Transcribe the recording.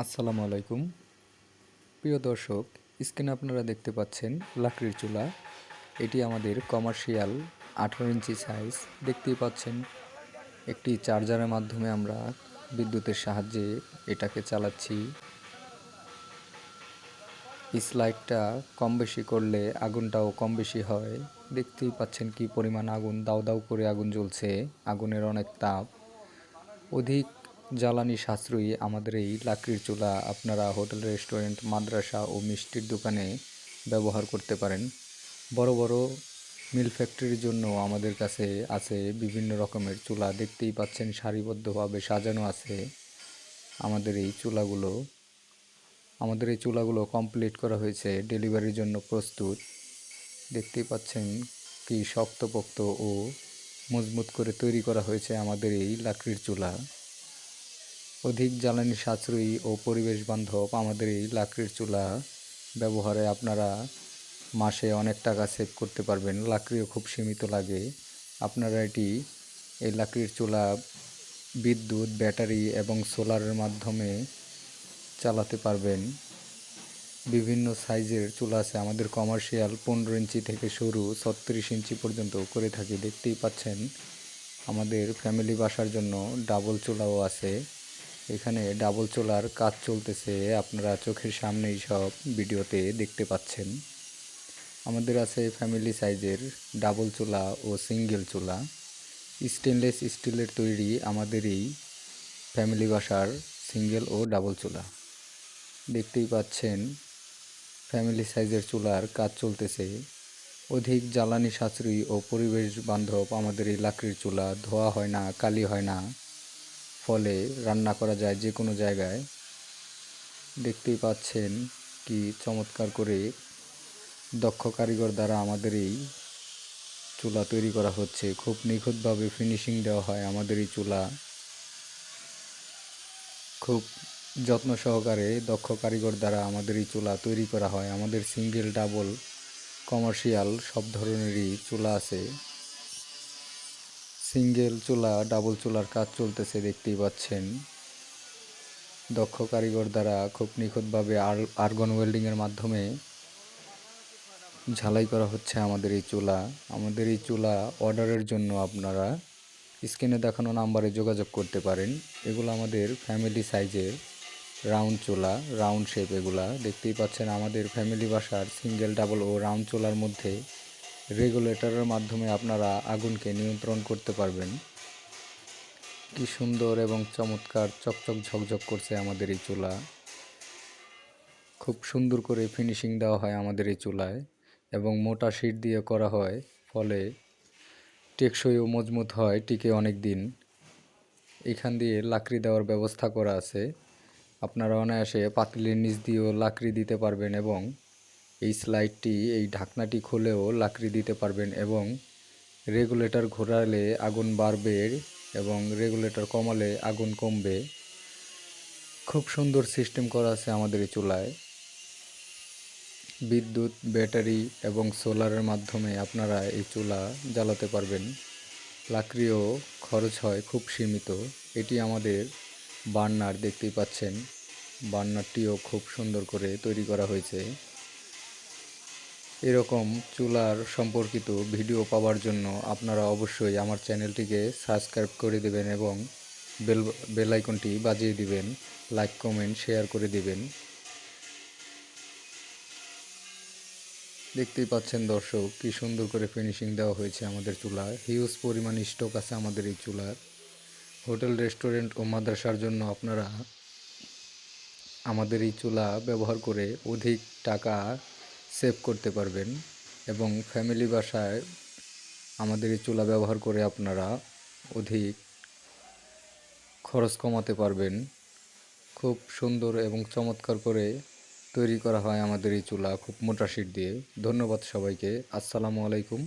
আসসালামু আলাইকুম প্রিয় দর্শক, স্ক্রিনে আপনারা দেখতে পাচ্ছেন লাকড়ির চুলা। এটি আমাদের কমার্শিয়াল 18 ইঞ্চি সাইজ। দেখতেই পাচ্ছেন একটি চার্জারের মাধ্যমে আমরা বিদ্যুতের সাহায্যে এটাকে চালাচ্ছি। স্লাইডটা কম বেশি করলে আগুনটাও কম বেশি হয়। দেখতেই পাচ্ছেন কি পরিমাণ আগুন, দাউ দাউ করে আগুন জ্বলছে। আগুনের অনেক তাপ। অধিক জ্বালানি সাশ্রয়ী আমাদের এই লাকড়ির চুলা আপনারা হোটেল, রেস্টুরেন্ট, মাদ্রাসা ও মিষ্টির দোকানে ব্যবহার করতে পারেন। বড় বড় মিল ফ্যাক্টরির জন্য আমাদের কাছে আছে বিভিন্ন রকমের চুলা। দেখতেই পাচ্ছেন সারিবদ্ধভাবে সাজানো আছে আমাদের এই চুলাগুলো। আমাদের এই চুলাগুলো কমপ্লিট করা হয়েছে, ডেলিভারির জন্য প্রস্তুত। দেখতেই পাচ্ছেন কি শক্তপোক্ত ও মজবুত করে তৈরি করা হয়েছে আমাদের এই লাকড়ির চুলা। অধিক জ্বালানি সাশ্রয়ী ও পরিবেশ বান্ধব আমাদের এই লাকড়ির চুলা ব্যবহারে আপনারা মাসে অনেক টাকা সেভ করতে পারবেন। লাকড়িও খুব সীমিত লাগে। আপনারা এই লাকড়ির চুলা বিদ্যুৎ, ব্যাটারি এবং সোলারের মাধ্যমে চালাতে পারবেন। বিভিন্ন সাইজের চুলা আছে আমাদের। কমার্শিয়াল 15 ইঞ্চি থেকে শুরু 36 ইঞ্চি পর্যন্ত করে থাকি। দেখতেই পাচ্ছেন আমাদের ফ্যামিলি বাসার জন্য ডাবল চুলাও আছে। এখানে ডাবল চুলার কাজ চলতেছে, আপনারা চোখের সামনেই সব ভিডিওতে দেখতে পাচ্ছেন। আমাদের আছে ফ্যামিলি সাইজের ডাবল চুলা ও সিঙ্গেল চুলা। স্টেনলেস স্টিলের তৈরি আমাদের এই ফ্যামিলি বাসার সিঙ্গেল ও ডাবল চুলা। দেখতেই পাচ্ছেন ফ্যামিলি সাইজের চুলার কাজ চলতেছে। অধিক জ্বালানি সাশ্রয়ী ও পরিবেশ বান্ধব আমাদের এই লাকড়ির চুলা। ধোয়া হয় না, কালি হয় না, ফলে রান্না করা যায় যে কোনো জায়গায়। দেখতেই পাচ্ছেন কি চমৎকার করে দক্ষ কারিগর দ্বারা আমাদের এই চুলা তৈরি করা হচ্ছে। খুব নিখুঁতভাবে ফিনিশিং দেওয়া হয় আমাদের এই চুলা। খুব যত্ন সহকারে দক্ষ কারিগর দ্বারা আমাদের এই চুলা তৈরি করা হয়। আমাদের সিঙ্গেল, ডাবল, কমার্শিয়াল সব ধরনেরই চুলা আছে। সিঙ্গেল চুলা, ডাবল চুলার কাজ চলতেছে দেখতেই পাচ্ছেন। দক্ষ কারিগর দ্বারা খুব নিখুঁতভাবে আর্গন ওয়েল্ডিংয়ের মাধ্যমে ঝালাই করা হচ্ছে আমাদের এই চুলা। আমাদের এই চুলা অর্ডারের জন্য আপনারা স্ক্রিনে দেখানো নাম্বারে যোগাযোগ করতে পারেন। এগুলো আমাদের ফ্যামিলি সাইজের রাউন্ড চুলা, রাউন্ড শেপ। এগুলা দেখতেই পাচ্ছেন আমাদের ফ্যামিলি বাসার সিঙ্গেল, ডাবল ও রাউন্ড চুলার মধ্যে রেগুলেটরের মাধ্যমে আপনারা আগুনকে নিয়ন্ত্রণ করতে পারবেন। কি সুন্দর এবং চমৎকার চকচক ঝকঝক করছে আমাদের এই চুলা। খুব সুন্দর করে ফিনিশিং দেওয়া হয় আমাদের এই চুলায় এবং মোটা শিট দিয়ে করা হয়, ফলে টেকসই ও মজবুত হয়, টিকে অনেক দিন। এখান দিয়ে লাকড়ি দেওয়ার ব্যবস্থা করা আছে। আপনারা অনায়াসে পাতিলের নিচ দিয়েও লাকড়ি দিতে পারবেন এবং এই স্লাইডটি, এই ঢাকনাটি খুলেও লাকড়ি দিতে পারবেন এবং রেগুলেটর ঘোরালে আগুন বাড়বে এবং রেগুলেটর কমালে আগুন কমবে। খুব সুন্দর সিস্টেম করা আছে আমাদের এই চুলায়। বিদ্যুৎ, ব্যাটারি এবং সোলারের মাধ্যমে আপনারা এই চুলা জ্বালাতে পারবেন। লাকড়িও খরচ হয় খুব সীমিত। এটি আমাদের বার্নার, দেখতেই পাচ্ছেন। বার্নারটিও খুব সুন্দর করে তৈরি করা হয়েছে। এরকম চুলার সম্পর্কিত ভিডিও পাওয়ার জন্য আপনারা অবশ্যই আমার চ্যানেলটিকে সাবস্ক্রাইব করে দেবেন এবং বেল আইকনটি বাজিয়ে দিবেন। লাইক, কমেন্ট, শেয়ার করে দিবেন। দেখতেই পাচ্ছেন দর্শক কি সুন্দর করে ফিনিশিং দেওয়া হয়েছে আমাদের চুলা। হিউজ পরিমাণ স্টক আছে আমাদের এই চুলার। হোটেল, রেস্টুরেন্ট ও মাদ্রাসার জন্য আপনারা আমাদের এই চুলা ব্যবহার করে অধিক টাকা সেভ করতে পারবেন এবং ফ্যামিলি বাসায় আমাদের এই চুলা ব্যবহার করে আপনারা অধিক খরচ কমাতে পারবেন। খুব সুন্দর এবং চমৎকার করে তৈরি করা হয় আমাদের এই চুলা, খুব মোটা শিট দিয়ে। ধন্যবাদ সবাইকে। আসসালামু আলাইকুম।